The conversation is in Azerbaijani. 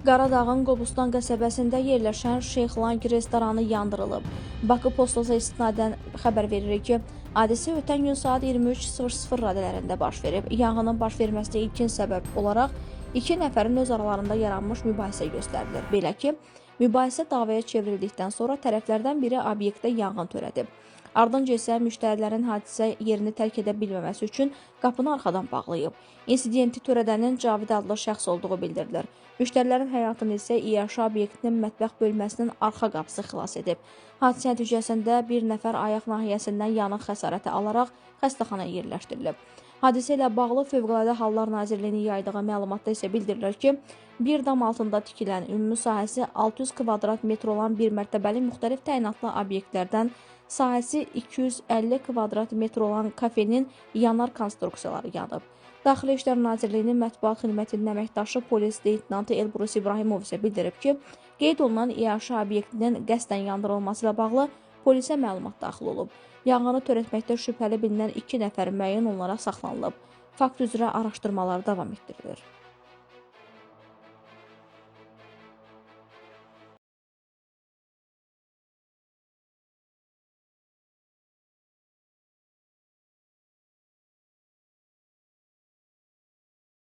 Qaradağın Qobustan qəsəbəsində yerləşən Şeyxlang restoranı yandırılıb. Bakı Postası istinadən xəbər verir ki, hadisə ötən gün saat 23:00 radələrində baş verib. Yanğının baş verməsinə ilkin səbəb olaraq iki nəfərin öz aralarında yaranmış mübahisə göstərilir. Belə ki, mübahisə davaya çevrildikdən sonra tərəflərdən biri obyektdə yanğın törədib. Ardınca isə müştərilərin hadisə yerini tərk edə bilməməsi üçün qapını arxadan bağlayıb. İnsidenti törədənin Cavid adlı şəxs olduğu bildirilir. Müştərilərin həyatını isə İAŞ obyektinin mətbəx bölməsinin arxa qapısı xilas edib. Hadisə nəticəsində bir nəfər ayaq nahiyəsindən yanıq xəsarəti alaraq xəstəxanaya yerləşdirilib. Hadisə ilə bağlı Fövqəladə Hallar Nazirliyinin yaydığı məlumatda isə bildirilir ki, bir dam altında tikilən ümumi sahəsi 600 kvadrat metr olan bir mərtəbəli müxtəlif təyinatlı obyektlərdən sahəsi 250 kvadrat metr olan kafenin yanar konstruksiyaları yanıb. Daxili İşlər Nazirliyinin mətbuat xidmətinin əməkdaşı polis leytenantı Elbrus İbrahimov isə bildirib ki, qeyd olunan İAŞ obyektinin qəsdən yandırılması ilə bağlı polisə məlumat daxil olub. Yanğını törətməkdə şübhəli bilinən 2 nəfər müəyyən olunaraq saxlanılıb. Fakt üzrə araşdırmalar davam etdirilir.